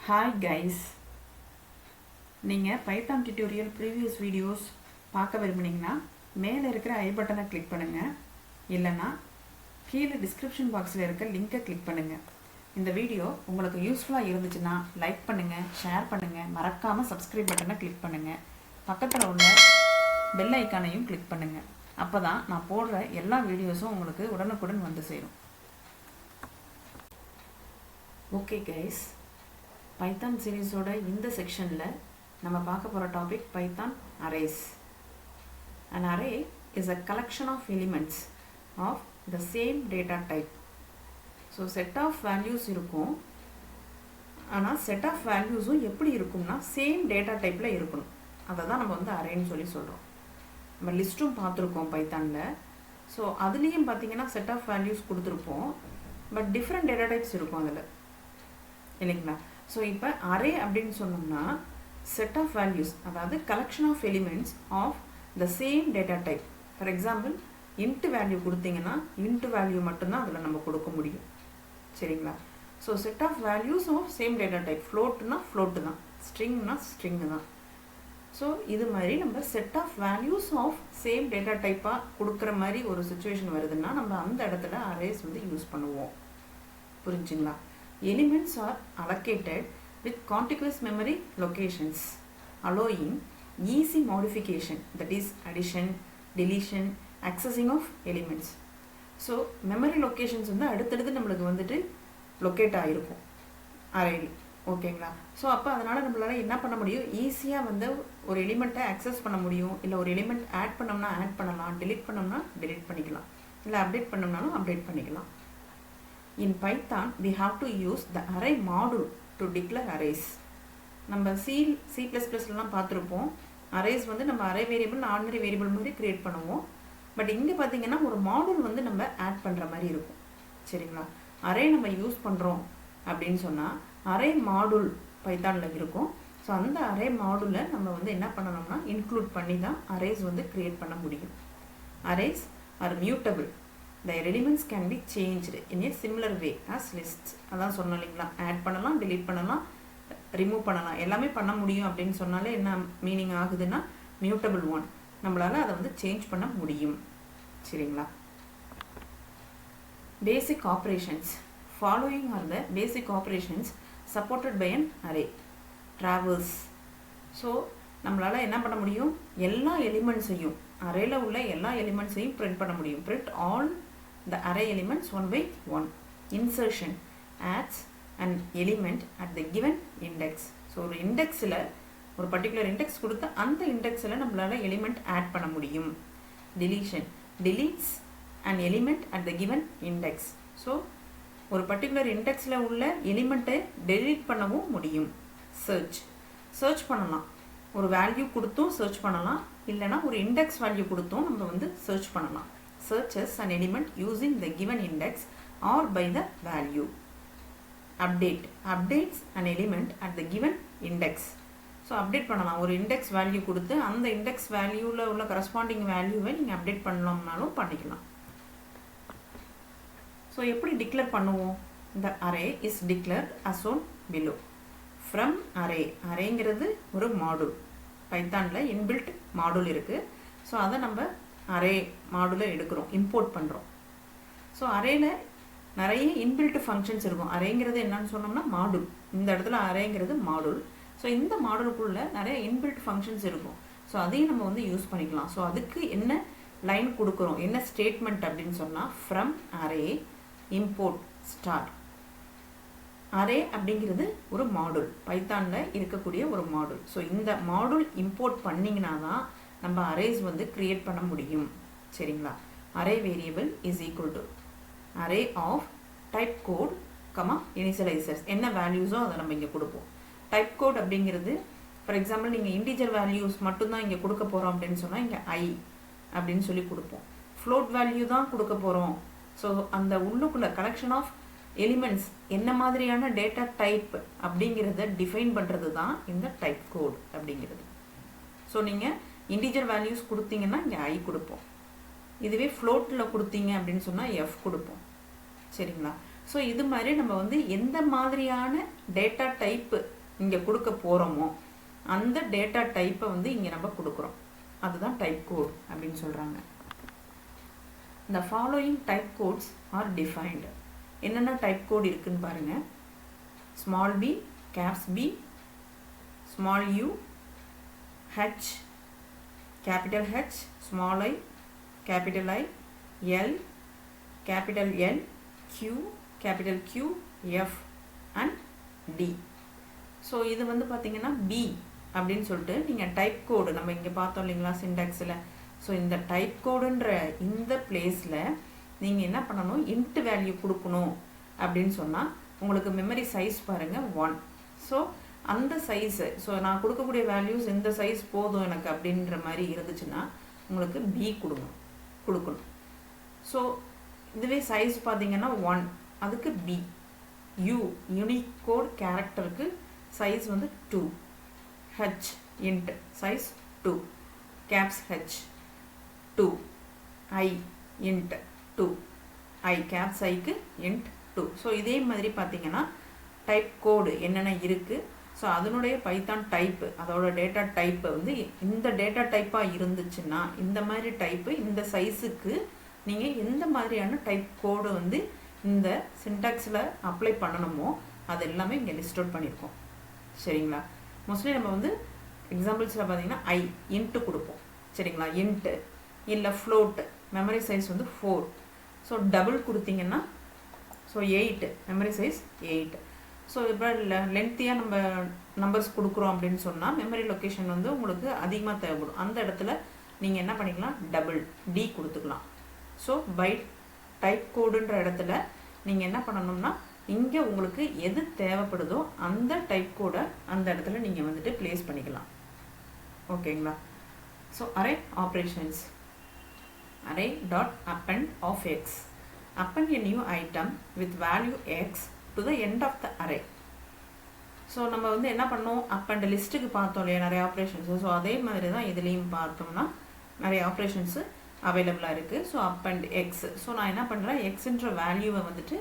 Hi guys, நீங்கள் Python tutorial previous videos பார்க்க விரும்புனீங்கன்னா மேலே இருக்கிற ஐ பட்டனை கிளிக் பண்ணுங்கள், இல்லைன்னா கீழே டிஸ்கிரிப்ஷன் பாக்ஸில் இருக்க லிங்கை கிளிக் பண்ணுங்கள். இந்த வீடியோ உங்களுக்கு யூஸ்ஃபுல்லாக இருந்துச்சுன்னா லைக் பண்ணுங்கள், ஷேர் பண்ணுங்கள், மறக்காமல் சப்ஸ்கிரைப் பட்டனை கிளிக் பண்ணுங்கள். பக்கத்தில் உள்ள பெல் ஐக்கானையும் கிளிக் பண்ணுங்கள். அப்போ தான் நான் போடுற எல்லா வீடியோஸும் உங்களுக்கு உடனுக்குடன் வந்து சேரும். ஓகே கைஸ், பைத்தான் சீரீஸோட இந்த செக்ஷனில் நம்ம பார்க்க போகிற topic Python arrays. An array is a collection of elements of the same data type. So set of values இருக்கும், ஆனால் செட் ஆஃப் வேல்யூஸும் எப்படி இருக்கும்னா சேம் டேட்டா டைப்பில் இருக்கணும். அதை தான் நம்ம வந்து அரேன்னு சொல்லி சொல்கிறோம். நம்ம லிஸ்ட்டும் பார்த்துருக்கோம் பைத்தானில். ஸோ அதுலேயும் பார்த்தீங்கன்னா செட் ஆஃப் வேல்யூஸ் கொடுத்துருப்போம், பட் டிஃப்ரெண்ட் டேட்டா டைப்ஸ் இருக்கும் அதில், இல்லைங்களா? ஸோ இப்போ அரே அப்படின்னு சொன்னோம்னா செட் ஆஃப் வேல்யூஸ், அதாவது collection of elements of the same data type. For example int value கொடுத்தீங்கன்னா இன்ட்டு வேல்யூ மட்டும்தான் அதில் நம்ம கொடுக்க முடியும், சரிங்களா? So set of values of same data type. ஃப்ளோட்டுனா ஃப்ளோட்டு தான், ஸ்ட்ரிங்னா ஸ்ட்ரிங்கு தான். ஸோ இது மாதிரி நம்ம set of values of same data டைப்பாக கொடுக்குற மாதிரி ஒரு சுச்சுவேஷன் வருதுன்னா நம்ம அந்த இடத்துல அரேஸ் வந்து யூஸ் பண்ணுவோம். புரிஞ்சுங்களா? Elements are allocated with contiguous memory locations, allowing easy modification, that is addition, deletion, accessing of elements. So memory locations வந்து அடுத்தடுத்து நம்மளுக்கு வந்துட்டு லொக்கேட் ஆகிருக்கும் அரேயில், ஓகேங்களா? ஸோ அப்போ அதனால் நம்மளால் என்ன பண்ண முடியும், ஈஸியாக வந்து ஒரு எலிமெண்ட்டை அக்சஸ் பண்ண முடியும். இல்லை ஒரு எலிமெண்ட் ஆட் பண்ணோம்னா ஆட் பண்ணலாம், டிலீட் பண்ணோம்னா டிலீட் பண்ணிக்கலாம், இல்லை அப்டேட் பண்ணோம்னாலும் அப்டேட் பண்ணிக்கலாம். In Python, we have to use the array module to declare arrays. நம்ம C++லாம் பார்த்துருப்போம். அரேஸ் வந்து நம்ம அரே வேரியபிள் ஆர்டினரி வேரியபிள் மாதிரி கிரியேட் பண்ணுவோம். பட் இங்கே பார்த்தீங்கன்னா ஒரு மாடூல் வந்து நம்ம ஆட் பண்ணுற மாதிரி இருக்கும், சரிங்களா? அரே நம்ம யூஸ் பண்ணுறோம் அப்படின்னு சொன்னால் அரே மாடூல் பைத்தானில் இருக்கும். ஸோ அந்த அரே மாடூலை நம்ம வந்து என்ன பண்ணணும்னா இன்க்ளூட் பண்ணி தான் அரேஸ் வந்து கிரியேட் பண்ண முடியும். Arrays are mutable. The elements can be changed in a similar way as lists. அதான் சொன்னோம் இல்லைங்களா, ஆட் பண்ணலாம், delete பண்ணலாம், ரிமூவ் பண்ணலாம், எல்லாமே பண்ண முடியும் அப்படின்னு சொன்னாலே என்ன மீனிங் ஆகுதுன்னா மியூட்டபிள் ஒன், நம்மளால் அதை வந்து சேஞ்ச் பண்ண முடியும், சரிங்களா? Basic operations. Following are the basic operations supported by an array. Travels. So நம்மளால் என்ன பண்ண முடியும், எல்லா எலிமெண்ட்ஸையும் அரேல உள்ள எல்லா எலிமெண்ட்ஸையும் பிரிண்ட் பண்ண முடியும். Print all the array elements one by one. Insertion adds an element at the given index. So ஒரு இண்டெக்ஸில் ஒரு பர்டிகுலர் இண்டெக்ஸ் கொடுத்து அந்த இண்டெக்ஸில் நம்மளால் எலிமெண்ட் ஆட் பண்ண முடியும். Deletion deletes an element at the given index. So ஒரு பர்டிகுலர் இண்டெக்ஸில் உள்ள எலிமெண்ட்டை delete பண்ணவும் முடியும். சர்ச் பண்ணலாம், ஒரு வேல்யூ கொடுத்தும் சர்ச் பண்ணலாம், இல்லைனா ஒரு இண்டெக்ஸ் வேல்யூ கொடுத்தும் நம்ம வந்து சர்ச் பண்ணலாம். Searches an element using the given index or by the value. Updates an element at the given index. So update பண்ணலாம், ஒரு இண்டெக்ஸ் வேல்யூ கொடுத்து அந்த இண்டெக்ஸ் வேல்யூவில் உள்ள கரஸ்பாண்டிங் வேல்யூவை நீங்கள் அப்டேட் பண்ணலாம்னாலும் பண்ணிக்கலாம். ஸோ எப்படி டிக்ளேர் பண்ணுவோம்? The array is declared as shown below. From array. அரேங்கிறது ஒரு மாடூல், பைத்தானில் இன்பில்ட் மாடூல் இருக்குது. ஸோ அதை நம்ம அரே மாடூலை எடுக்கிறோம், இம்போர்ட் பண்ணுறோம். ஸோ அரேயில் நிறைய இன்பில்ட் ஃபங்க்ஷன்ஸ் இருக்கும். அரேங்கிறது என்னன்னு சொன்னோம்னா மாடூல், இந்த இடத்துல அரேங்கிறது மாடூல். ஸோ இந்த மாடலுக்குள்ளே நிறைய இன்பில்ட் ஃபங்க்ஷன்ஸ் இருக்கும். ஸோ அதையும் நம்ம வந்து யூஸ் பண்ணிக்கலாம். ஸோ அதுக்கு என்ன லைன் கொடுக்குறோம், என்ன ஸ்டேட்மெண்ட் அப்படின்னு சொன்னால் from array import star. Array அப்படிங்கிறது ஒரு மாடூல், பைத்தானில் இருக்கக்கூடிய ஒரு மாடூல். ஸோ இந்த மாடூல் இம்போர்ட் பண்ணிங்கன்னா தான் நம்ம அரேஸ் வந்து கிரியேட் பண்ண முடியும், சரிங்களா? Array variable is equal to array of type code comma initializers. என்ன வேல்யூஸோ அதை நம்ம இங்கே கொடுப்போம். டைப் கோட் அப்படிங்கிறது ஃபார் எக்ஸாம்பிள் நீங்கள் இன்டிஜர் வேல்யூஸ் மட்டும்தான் இங்கே கொடுக்க போகிறோம் அப்படின்னு சொன்னால் இங்கே ஐ அப்படின்னு சொல்லி கொடுப்போம். ஃப்ளோட் வேல்யூ தான் கொடுக்க போகிறோம். ஸோ அந்த உள்ளுக்குள்ள கலெக்ஷன் ஆஃப் எலிமெண்ட்ஸ் என்ன மாதிரியான டேட்டா டைப் அப்படிங்கிறத டிஃபைன் பண்ணுறது தான் இந்த டைப் கோட் அப்படிங்கிறது. ஸோ நீங்கள் இன்டிஜர் வேல்யூஸ் கொடுத்தீங்கன்னா இங்கே ஐ கொடுப்போம், இதுவே ஃப்ளோட்டில் கொடுத்தீங்க அப்படின்னு சொன்னால் எஃப் கொடுப்போம், சரிங்களா? ஸோ இது மாதிரி நம்ம வந்து எந்த மாதிரியான டேட்டா டைப்பு இங்கே கொடுக்க போகிறோமோ அந்த டேட்டா டைப்பை வந்து இங்கே நம்ம கொடுக்குறோம். அதுதான் டைப் கோட் அப்படின்னு சொல்கிறாங்க. The following type codes are defined. என்னென்ன டைப் கோட் இருக்குன்னு பாருங்கள். small b, caps B, small u, h, capital H, small I, capital I, L, capital L, Q, capital Q, F and D. So இது வந்து பார்த்தீங்கன்னா B அப்படின்னு சொல்லிட்டு நீங்கள் type கோடு நம்ம இங்கே பார்த்தோம் இல்லைங்களா சின்டாக்ஸில். ஸோ இந்த டைப் கோடுன்ற இந்த பிளேஸில் நீங்கள் என்ன பண்ணணும், இன்ட் வேல்யூ கொடுக்கணும் அப்படின்னு சொன்னால் உங்களுக்கு மெமரி சைஸ் பாருங்கள் 1. ஸோ அந்த சைஸு, ஸோ நான் கொடுக்கக்கூடிய வேல்யூஸ் இந்த சைஸ் போதும் எனக்கு அப்படின்ற மாதிரி இருந்துச்சுன்னா உங்களுக்கு B கொடுக்கணும். ஸோ இதுவே சைஸ் பார்த்தீங்கன்னா 1, அதுக்கு B. U யூனிகோட் கேரக்டருக்கு சைஸ் வந்து 2. H int size 2. caps H 2. I int 2. I caps Iக்கு int 2. So இதே மாதிரி பார்த்தீங்கன்னா டைப் கோடு என்னென்ன இருக்குது. ஸோ அதனுடைய பைத்தான் டைப்பு, அதோட டேட்டா டைப்பு வந்து இந்த டேட்டா டைப்பாக இருந்துச்சுன்னா இந்த மாதிரி டைப்பு இந்த சைஸுக்கு நீங்கள் எந்த மாதிரியான டைப் கோடு வந்து இந்த சின்டாக்ஸில் அப்ளை பண்ணணுமோ அது எல்லாமே இங்கே லிஸ்ட் அவுட் பண்ணியிருக்கோம். சரிங்களா. மோஸ்ட்லி நம்ம வந்து எக்ஸாம்பிள்ஸில் பார்த்தீங்கன்னா I இன்ட்டு கொடுப்போம். சரிங்களா. இன்ட்டு இல்லை ஃப்ளோட்டு, மெமரி சைஸ் வந்து 4. ஸோ டபுள் கொடுத்தீங்கன்னா ஸோ 8, மெமரி சைஸ் 8. ஸோ இப்போ லென்த்தியாக நம்ம நம்பர்ஸ் கொடுக்குறோம் அப்படின்னு சொன்னால் மெமரி லொக்கேஷன் வந்து உங்களுக்கு அதிகமாக தேவைப்படும். அந்த இடத்துல நீங்கள் என்ன பண்ணிக்கலாம், டபுள் D கொடுத்துக்கலாம். ஸோ பை டைப் கோடுன்ற இடத்துல நீங்கள் என்ன பண்ணணும்னா இங்கே உங்களுக்கு எது தேவைப்படுதோ அந்த டைப் கோடை அந்த இடத்துல நீங்கள் வந்துட்டு ப்ளேஸ் பண்ணிக்கலாம். ஓகேங்களா. So array operations. Array dot append of x. append a new item with value x to the end of the array. So நம்ம வந்து என்ன பண்ணோம், append லிஸ்ட்டுக்கு பார்த்தோம் இல்லையா நிறைய ஆப்ரேஷன்ஸு. ஸோ அதே மாதிரி தான் இதுலேயும் பார்த்தோம்னா நிறைய ஆப்ரேஷன்ஸு அவைலபிளாக இருக்குது. So append x. ஸோ நான் என்ன பண்ணுறேன், எக்ஸுன்ற வேல்யூவை வந்துட்டு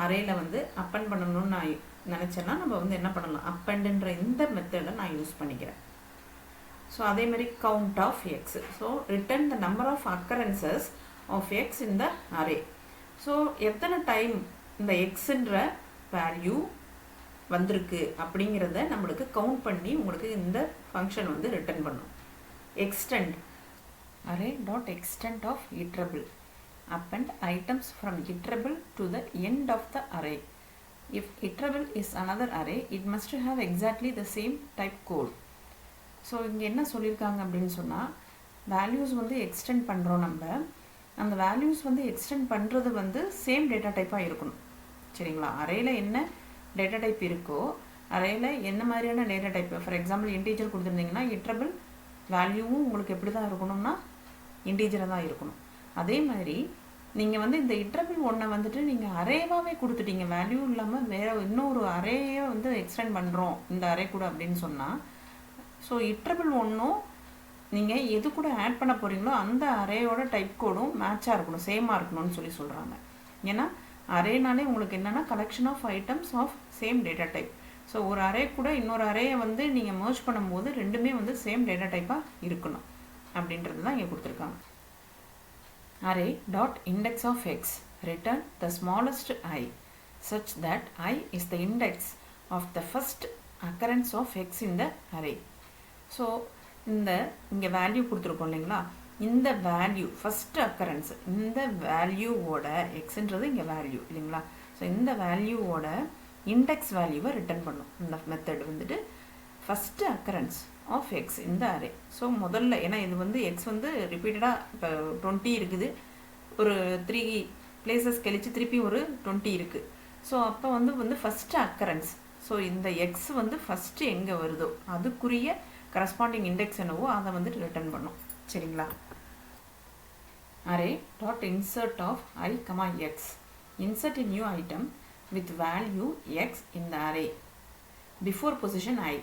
அரேயில் வந்து அப்பெண்ட் பண்ணணும்னு நான் நினச்சேன்னா நம்ம வந்து என்ன பண்ணலாம், அப்பெண்டுன்ற இந்த மெத்தடை நான் யூஸ் பண்ணிக்கிறேன். ஸோ அதே மாதிரி count of x. So return the number of occurrences of x in the array. So எத்தனை டைம் இந்த எக்ஸுன்ற வேல்யூ வந்திருக்கு அப்படிங்கிறத நம்மளுக்கு கவுண்ட் பண்ணி உங்களுக்கு இந்த ஃபங்க்ஷன் வந்து ரிட்டர்ன் பண்ணும். Extend. Array dot extend of iterable. append items from iterable to the end of the array. If iterable is another array, it must have exactly the same type code. So இங்கே என்ன சொல்லியிருக்காங்க அப்படின்னு சொன்னால், values வந்து extend பண்ணுறோம். நம்ம அந்த values வந்து எக்ஸ்டெண்ட் பண்ணுறது வந்து சேம் டேட்டா டைப்பாக இருக்கணும். சரிங்களா. அரேயில் என்ன டேட்டா டைப் இருக்கோ, அரேயில் என்ன மாதிரியான data type, for example integer கொடுத்துருந்தீங்கன்னா இட்ரபிள் வேல்யூவும் உங்களுக்கு எப்படி தான் இருக்கணும்னா இன்டீஜராக தான் இருக்கணும். அதே மாதிரி நீங்கள் வந்து இந்த இட்ரபிள் ஒன்றை வந்துட்டு நீங்கள் அரேவாகவே கொடுத்துட்டீங்க, வேல்யூ இல்லாமல் வேறு இன்னொரு அரேயை வந்து எக்ஸ்டெண்ட் பண்ணுறோம் இந்த அரே கூட அப்படின்னு சொன்னால், ஸோ இட்ரபிள் ஒன்றும் நீங்கள் எது கூட ஆட் பண்ண போகிறீங்களோ அந்த அரேயோட டைப் கோடும் மேட்சாக இருக்கணும், சேமாக இருக்கணும்னு சொல்கிறாங்க. ஏன்னா அரேனாலே உங்களுக்கு என்னென்னா collection of items of same data type. So ஒரு அரே கூட இன்னொரு அரேயை வந்து நீங்கள் மர்ஜ் பண்ணும்போது ரெண்டுமே வந்து சேம் டேட்டா டைப்பாக இருக்கணும் அப்படின்றது தான் இங்கே கொடுத்துருக்காங்க. Array dot index of x. Return the smallest I such that I is the index of the first occurrence of x in the array. So இங்கே வேல்யூ கொடுத்துருக்கோம் இல்லைங்களா, இந்த வேல்யூ ஃபஸ்ட் அக்கரன்ஸ், இந்த வேல்யூவோட எக்ஸுன்றது இங்கே வேல்யூ இல்லைங்களா. ஸோ இந்த வேல்யூவோட index வேல்யூவை return பண்ணும் இந்த மெத்தட் வந்துட்டு ஃபஸ்ட்டு அக்கரன்ஸ் ஆஃப் எக்ஸ் இந்த அரே. ஸோ முதல்ல ஏன்னா இது வந்து எக்ஸ் வந்து ரிப்பீட்டடாக இப்போ 20 இருக்குது, ஒரு 3 பிளேசஸ் கழிச்சு திருப்பி ஒரு 20 இருக்குது. ஸோ அப்போ வந்து ஃபஸ்ட்டு அக்கரன்ஸ். ஸோ இந்த எக்ஸ் வந்து ஃபஸ்ட்டு எங்கே வருதோ அதுக்குரிய கரஸ்பாண்டிங் இண்டெக்ஸ் என்னவோ அதை வந்துட்டு ரிட்டர்ன் பண்ணும். சரிங்களா. Array dot insert of I, x. Insert a new item with value x in the array before position I.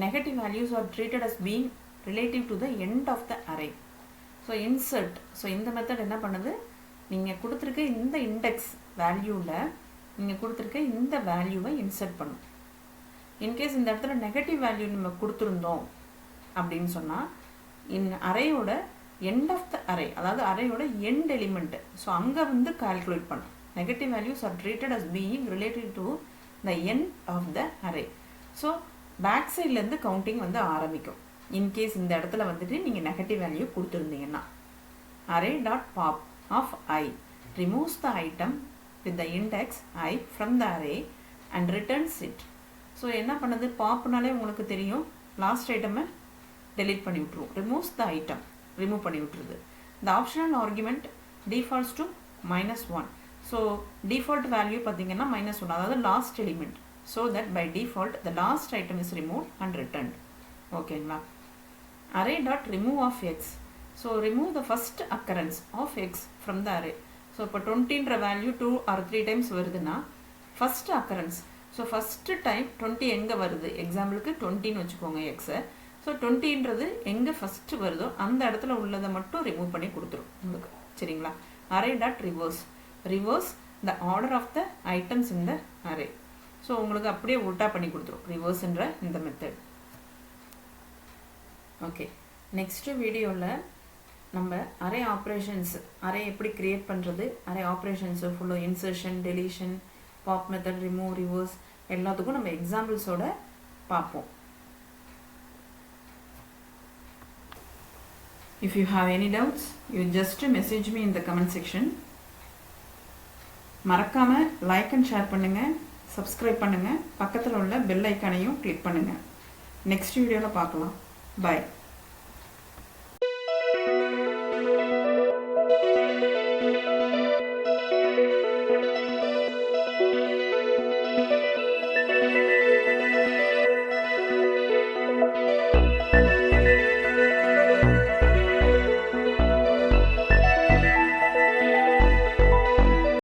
Negative values are treated as being relative to the end of the array. So insert. So இந்த method என்ன பண்ணுது, நீங்கள் கொடுத்துருக்க இந்த index வேல்யூவில் நீங்கள் கொடுத்துருக்க இந்த வேல்யூவை இன்சர்ட் பண்ணும். இன்கேஸ் இந்த இடத்துல நெகட்டிவ் வேல்யூ நம்ம கொடுத்துருந்தோம் அப்படின்னு சொன்னால் அரேயோட எண்ட் ஆஃப் த அரே, அதாவது அரேயோட எண்ட் எலிமெண்ட், ஸோ அங்கே வந்து கால்குலேட் பண்ணும். Negative values are treated as being related to the end of the array. So back சைட்லேருந்து கவுண்டிங் வந்து ஆரம்பிக்கும். இன்கேஸ் இந்த இடத்துல வந்துட்டு நீங்கள் நெகட்டிவ் வேல்யூ கொடுத்துருந்தீங்கன்னா array dot pop of i removes the item with the index I from the array and returns it. So என்ன பண்ணுது, பாப்னாலே உங்களுக்கு தெரியும் லாஸ்ட் ஐட்டமை டெலீட் பண்ணி விட்ருவோம். removes the item, ரிமூவ் பண்ணி விட்டுருது. the optional argument defaults to -1. So default value பார்த்தீங்கன்னா -1, அதாவது last element. So that by default the last item is removed and returned. ஓகேங்களா. array dot remove of x. So remove the first occurrence of x from the array. So இப்போ 20ன்ற value 2 or 3 times வருதுன்னா first occurrence, so first time 20 எங்கே வருது, எக்ஸாம்பிளுக்கு 20ன்னு வச்சுக்கோங்க எக்ஸை. So 20ன்றது எங்கே first வருதோ அந்த இடத்துல உள்ளதை மட்டும் ரிமூவ் பண்ணி கொடுத்துரும் உங்களுக்கு. சரிங்களா. Array dot reverse the order of the items in the array. So உங்களுக்கு அப்படியே உல்ட்டா பண்ணி கொடுத்துரும் ரிவர்ஸ்ன்ற இந்த மெத்தட். ஓகே, நெக்ஸ்ட்டு வீடியோவில் நம்ம அரே ஆப்ரேஷன்ஸ், அரே எப்படி கிரியேட் பண்ணுறது, அரே ஆப்ரேஷன்ஸு ஃபுல்லாக insertion, deletion, pop method, remove, reverse எல்லாத்துக்கும் நம்ம எக்ஸாம்பிள்ஸோட பார்ப்போம். If you have any doubts, you just message me in the comment section. மறக்காம லைக் அண்ட் ஷேர் பண்ணுங்கள், சப்ஸ்கிரைப் பண்ணுங்கள், பக்கத்தில் உள்ள பெல் ஐக்கானையும் கிளிக் பண்ணுங்கள். நெக்ஸ்ட் வீடியோவில் பார்க்கலாம். பாய்.